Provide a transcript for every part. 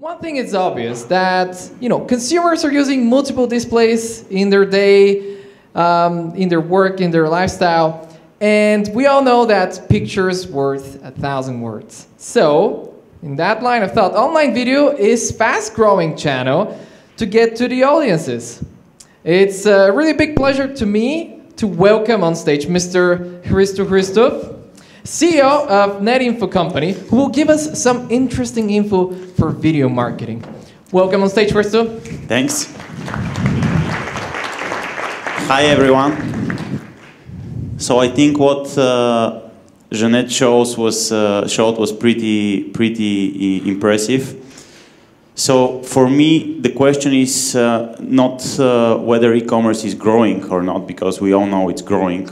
One thing is obvious that consumers are using multiple displays in their day, in their work, in their lifestyle, and we all know that pictures worth 1,000 words. So, in that line of thought, online video is fast-growing channel to get to the audiences. It's a really big pleasure to me to welcome on stage Mr. Hristo Hristov, CEO of NetInfo Company, who will give us some interesting info for video marketing. Welcome on stage, Hristo. Thanks. Hi, everyone. So I think what Jeanette showed was pretty impressive. So for me, the question is not whether e-commerce is growing or not, because we all know it's growing.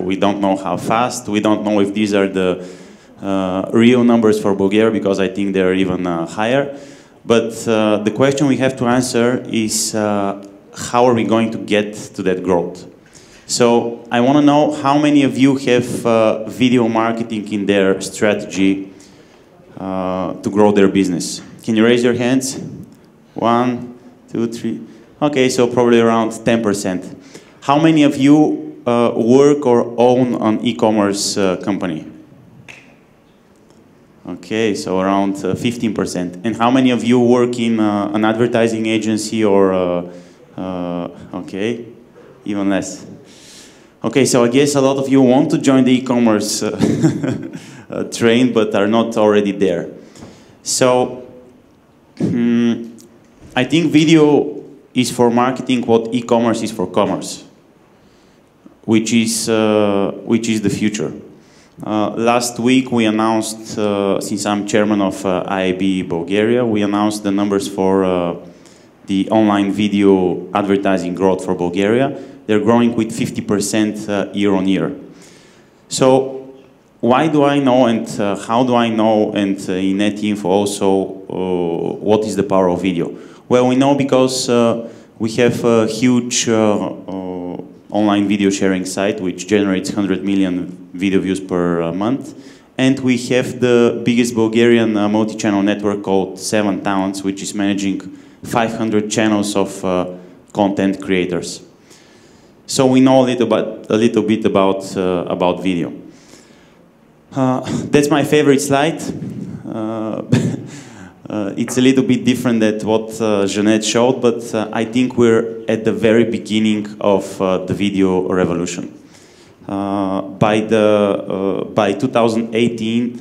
We don't know how fast. We don't know if these are the real numbers for Bulgaria, because I think they're even higher. But the question we have to answer is how are we going to get to that growth? So I want to know how many of you have video marketing in their strategy to grow their business. Can you raise your hands? 1, 2, 3. Okay, so probably around 10%. How many of you work or own an e-commerce company? Okay, so around 15%. And how many of you work in an advertising agency or, okay, even less. Okay, so I guess a lot of you want to join the e-commerce train, but are not already there. So, I think video is for marketing what e-commerce is for commerce, which is the future. Last week we announced, since I'm chairman of IAB Bulgaria, we announced the numbers for the online video advertising growth for Bulgaria. They're growing with 50% year on year. So why do I know, and how do I know, and in NetInfo also, what is the power of video? Well, we know because we have a huge online video sharing site which generates 100 million video views per month, and we have the biggest Bulgarian multi-channel network called 7 Talents, which is managing 500 channels of content creators. So we know a little bit about video. That's my favorite slide. It's a little bit different than what Jeanette showed, but I think we're at the very beginning of the video revolution. By 2018,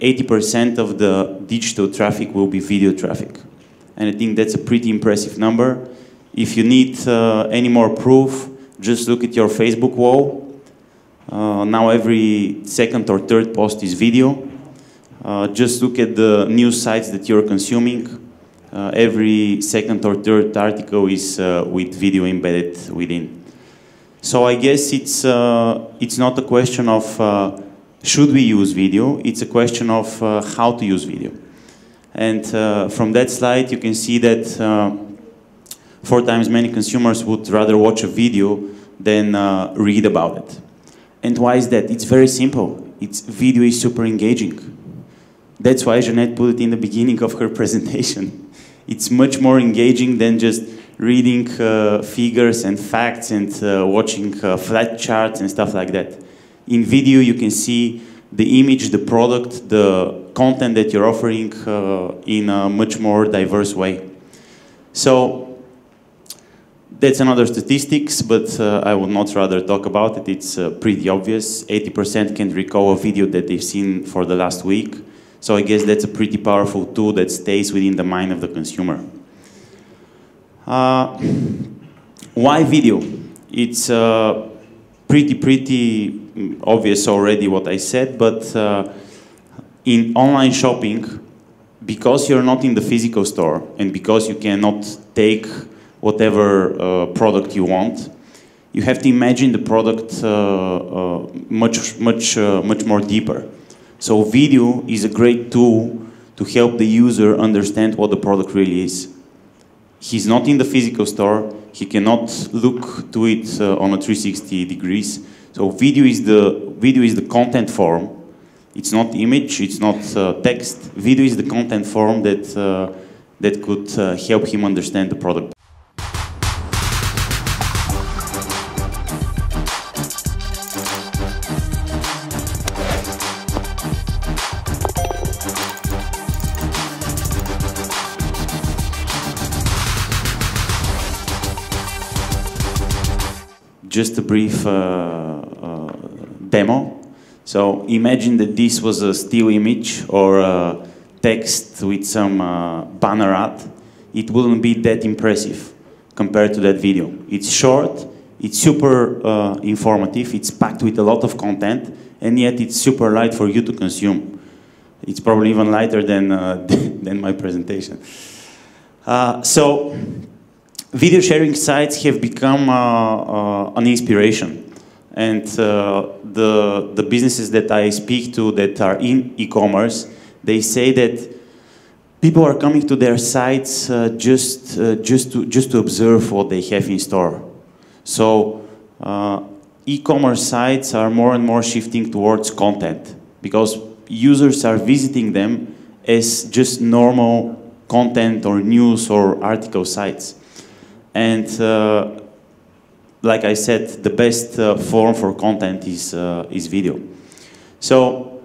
80% of the digital traffic will be video traffic. And I think that's a pretty impressive number. If you need any more proof, just look at your Facebook wall. Now every second or third post is video. Just look at the news sites that you're consuming. Every second or third article is with video embedded within. So I guess it's not a question of should we use video, it's a question of how to use video. And from that slide you can see that 4 times many consumers would rather watch a video than read about it. And why is that? It's very simple. Video is super engaging. That's why Jeanette put it in the beginning of her presentation. It's much more engaging than just reading figures and facts and watching flat charts and stuff like that. In video you can see the image, the product, the content that you're offering in a much more diverse way. So that's another statistics, but I would not rather talk about it. It's pretty obvious. 80% can recall a video that they've seen for the last week. So I guess that's a pretty powerful tool that stays within the mind of the consumer. Why video? It's pretty obvious already what I said, but in online shopping, because you're not in the physical store and because you cannot take whatever product you want, you have to imagine the product much more deeper. So video is a great tool to help the user understand what the product really is. He's not in the physical store, he cannot look to it on a 360 degrees. So video is the content form. It's not image, it's not text. Video is the content form that that could help him understand the product. Just a brief demo. So imagine that this was a still image or a text with some banner ad. It wouldn't be that impressive compared to that video. It's short, it's super informative, it's packed with a lot of content, and yet it's super light for you to consume. It's probably even lighter than, than my presentation. So video sharing sites have become an inspiration. And the businesses that I speak to that are in e-commerce, they say that people are coming to their sites just to observe what they have in store. So e-commerce sites are more and more shifting towards content because users are visiting them as just normal content or news or article sites. And like I said, the best form for content is video. So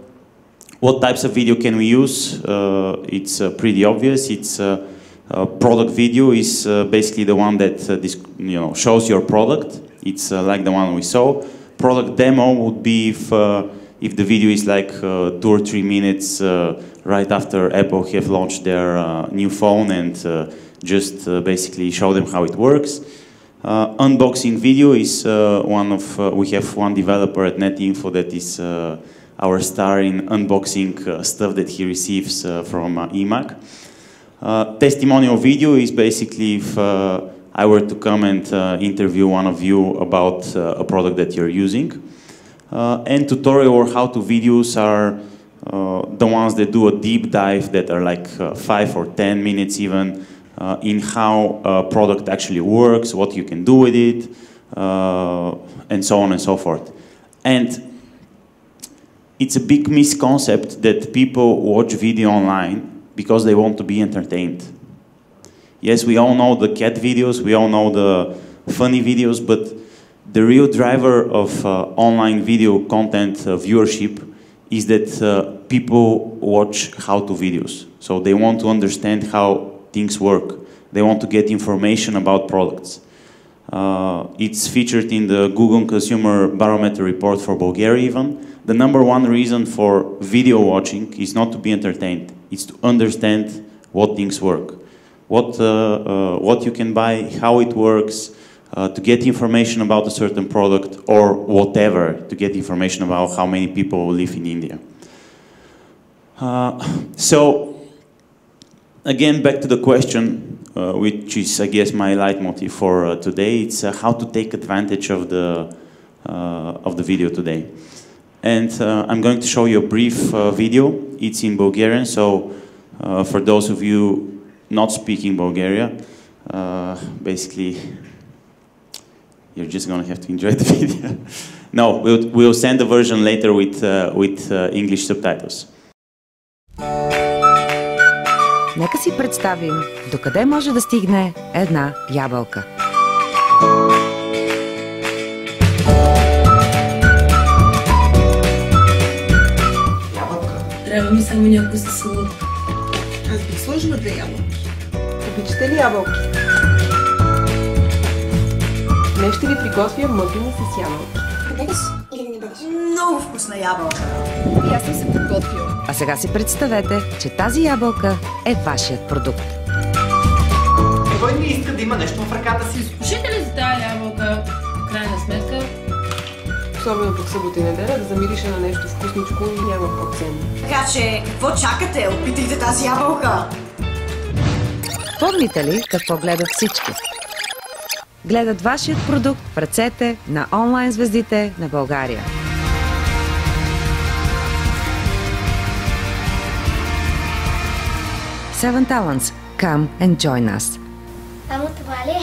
what types of video can we use? It's pretty obvious. It's product video is basically the one that shows your product. It's like the one we saw. Product demo would be if the video is like 2 or 3 minutes right after Apple have launched their new phone and just basically show them how it works. Unboxing video is we have one developer at NetInfo that is our star in unboxing stuff that he receives from eMAG. Testimonial video is basically if I were to come and interview one of you about a product that you're using. And tutorial or how-to videos are the ones that do a deep dive that are like 5 or 10 minutes even in how a product actually works, what you can do with it, and so on and so forth. And it's a big misconcept that people watch video online because they want to be entertained. Yes, we all know the cat videos, we all know the funny videos, but the real driver of online video content viewership is that people watch how-to videos. So they want to understand how things work. They want to get information about products. It's featured in the Google Consumer Barometer report for Bulgaria even. The #1 reason for video watching is not to be entertained. It's to understand what things work. What you can buy, how it works, to get information about a certain product or whatever, to get information about how many people live in India. So, again, back to the question, which is, I guess, my leitmotif for today. It's how to take advantage of the video today. And I'm going to show you a brief video. It's in Bulgarian, so for those of you not speaking Bulgaria, basically, you're just going to have to enjoy the video. No, we'll send the version later with English subtitles. Нека си представим докъде може да стигне една ябълка. Ябълка? Трябва ми само някой със салат. Аз бих сложила 2 ябълки. Обичате ли ябълки? Днес ще ви приготвя мъфини с ябълки. Да бъдеш или да не бъдеш? Много вкусна ябълка. И аз съм се подготвила. А сега си представете, че тази ябълка е вашият продукт. Кой не иска да има нещо в ръката си? Изкушите ли за тази ябълка, в крайна сметка? Особено пък събота и неделя, да замирише на нещо вкусничко и няма по-ценно. Така че, какво чакате? Опитайте тази ябълка! Помните ли какво гледат всички? Гледат вашият продукт в ръцете на онлайн звездите на България. Seven Talents. Come and join us. Само това ли?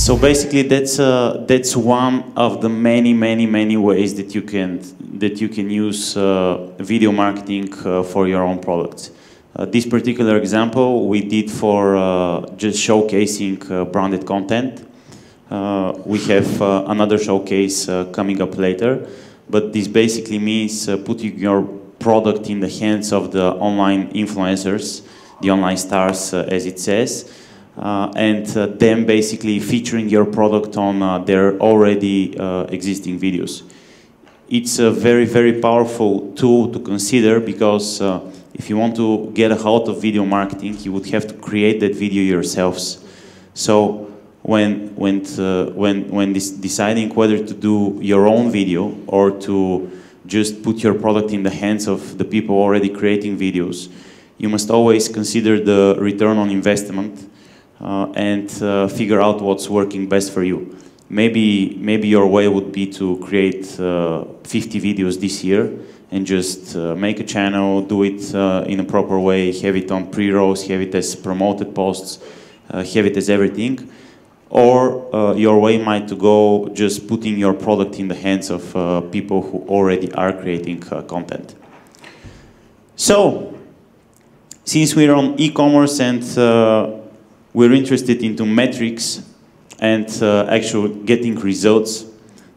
So basically, that's one of the many ways that you can use video marketing for your own products. This particular example we did for just showcasing branded content. We have another showcase coming up later, but this basically means putting your product in the hands of the online influencers, the online stars, as it says, and them basically featuring your product on their already existing videos. It's a very powerful tool to consider because if you want to get a hold of video marketing, you would have to create that video yourselves. So when deciding whether to do your own video or to just put your product in the hands of the people already creating videos, you must always consider the return on investment and figure out what's working best for you. Maybe your way would be to create 50 videos this year and just make a channel, do it in a proper way, have it on pre-rolls, have it as promoted posts, have it as everything. Or your way might to go just putting your product in the hands of people who already are creating content. So, since we're on e-commerce and we're interested into metrics and actually getting results,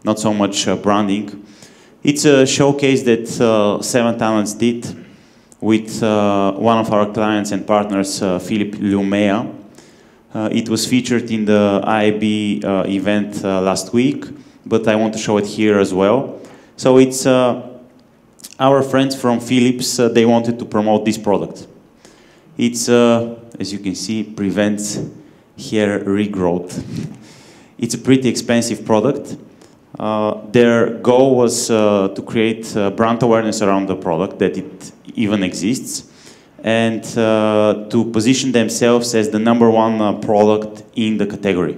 not so much branding, it's a showcase that 7Talents did with one of our clients and partners, Philips Lumea. It was featured in the IAB event last week, but I want to show it here as well. So it's our friends from Philips, they wanted to promote this product. It's, as you can see, prevents hair regrowth. It's a pretty expensive product. Their goal was to create brand awareness around the product, that it even exists, and to position themselves as the #1 product in the category.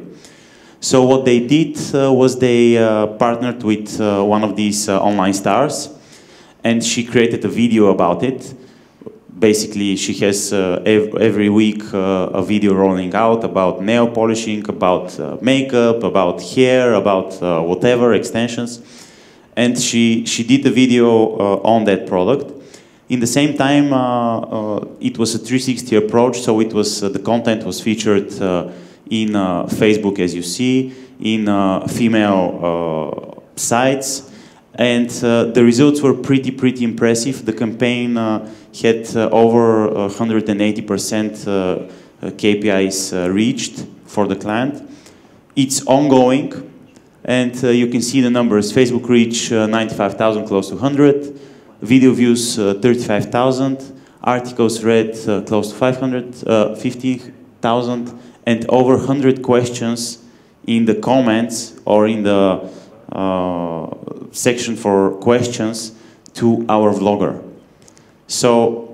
So what they did was they partnered with one of these online stars, and she created a video about it. Basically, she has every week a video rolling out about nail polishing, about makeup, about hair, about whatever, extensions. And she did a video on that product. In the same time, it was a 360 approach, so it was the content was featured in Facebook, as you see, in female sites, and the results were pretty impressive. The campaign had over 180% KPIs reached for the client. It's ongoing, and you can see the numbers. Facebook reach 95,000, close to 100. Video views 35,000, articles read close to 550,000, and over 100 questions in the comments or in the section for questions to our vlogger. So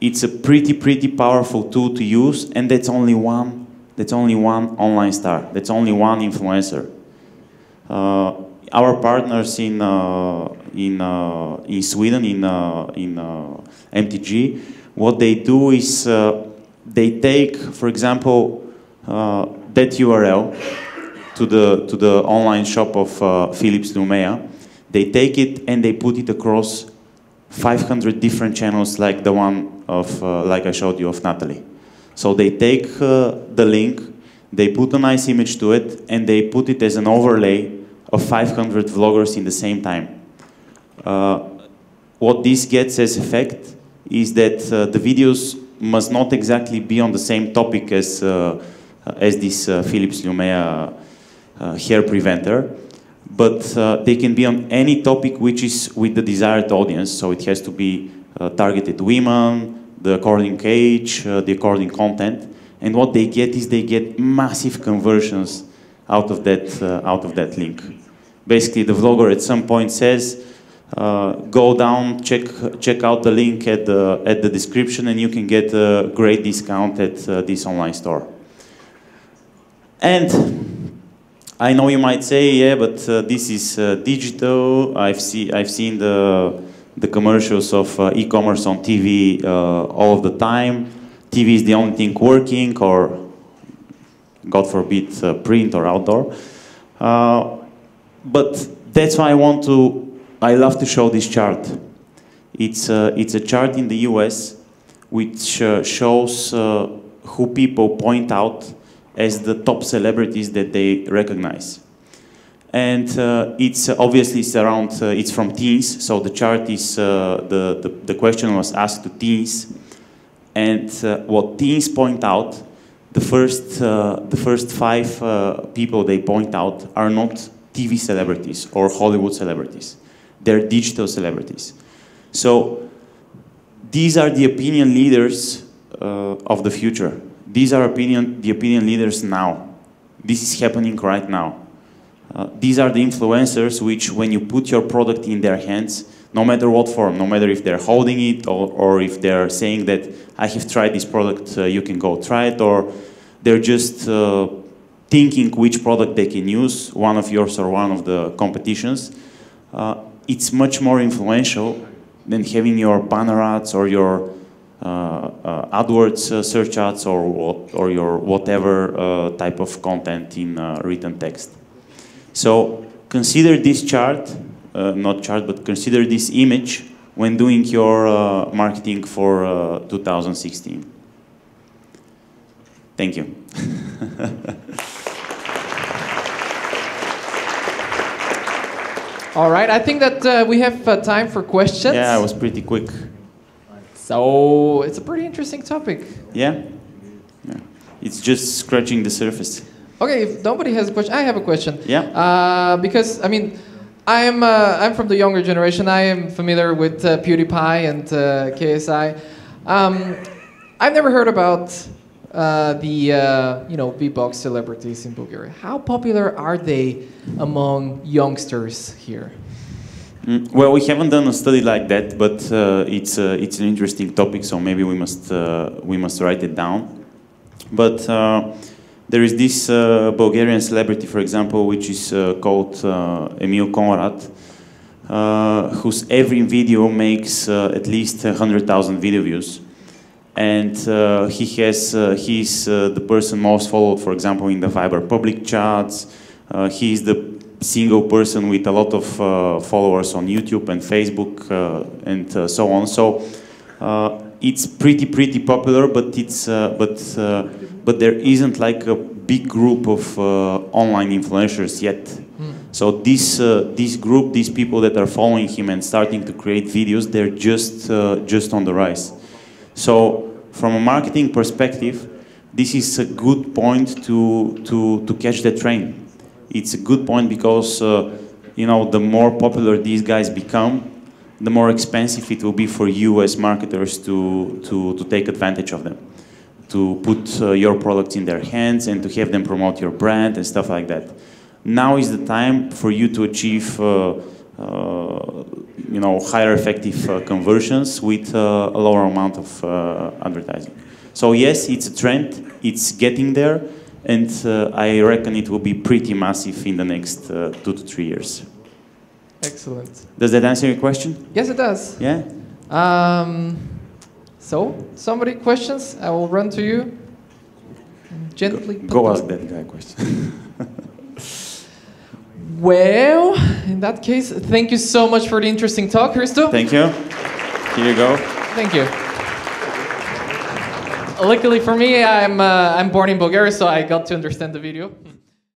it's a pretty powerful tool to use, and that's only one online star. That's only one influencer. Our partners in Sweden, in MTG, what they do is they take, for example, that URL to the online shop of Philips Lumea. They take it and they put it across 500 different channels, like the one of, like I showed you, of Natalie. So they take the link, they put a nice image to it, and they put it as an overlay of 500 vloggers in the same time. What this gets as effect is that the videos must not exactly be on the same topic as this Philips Lumea hair preventer, but they can be on any topic which is with the desired audience. So it has to be targeted women, the according age, the according content, and what they get is they get massive conversions out of that link. Basically, the vlogger at some point says, go down, check out the link at the description, and you can get a great discount at this online store. And I know you might say, yeah, but this is digital. I've seen the commercials of e-commerce on TV all of the time. TV is the only thing working, or God forbid, print or outdoor. But that's why I love to show this chart. It's a chart in the US which shows who people point out as the top celebrities that they recognize. And it's obviously it's from teens, so the chart is, the question was asked to teens. And what teens point out, the first 5 people they point out are not TV celebrities or Hollywood celebrities. They're digital celebrities. So these are the opinion leaders of the future. These are the opinion leaders now. This is happening right now. These are the influencers which, when you put your product in their hands, no matter what form, no matter if they're holding it or if they're saying that I have tried this product, you can go try it, or they're just thinking which product they can use, one of yours or one of the competitions, it's much more influential than having your banner ads or your AdWords search ads or your whatever type of content in written text. So consider this chart, not chart, but consider this image when doing your marketing for 2016. Thank you. All right, I think that we have time for questions. Yeah, I was pretty quick. So it's a pretty interesting topic. Yeah? Yeah. It's just scratching the surface. Okay, if nobody has a question, I have a question. Yeah. Because I mean, I'm from the younger generation. I am familiar with PewDiePie and KSI. I've never heard about the beatbox celebrities in Bulgaria. How popular are they among youngsters here? Well, we haven't done a study like that, but it's an interesting topic, so maybe we must write it down. But there is this Bulgarian celebrity, for example, which is called Emil Conrad, whose every video makes at least 100,000 video views. And he's the person most followed, for example, in the Viber public chats. He's the single person with a lot of followers on YouTube and Facebook and so on. So it's pretty popular, but but there isn't like a big group of online influencers yet. So this group, these people that are following him and starting to create videos, they're just on the rise. So from a marketing perspective, this is a good point to catch the train. It's a good point because the more popular these guys become, the more expensive it will be for you as marketers to take advantage of them, to put your products in their hands and to have them promote your brand and stuff like that. Now is the time for you to achieve higher effective conversions with a lower amount of advertising. So yes, it's a trend, it's getting there, and I reckon it will be pretty massive in the next 2 to 3 years. Excellent. Does that answer your question? Yes, it does. Yeah? So, somebody questions? I will run to you. Gently. Go ask that guy a question. Well, in that case, thank you so much for the interesting talk, Hristo. Thank you. Here you go. Thank you. Luckily for me, I'm born in Bulgaria, so I got to understand the video.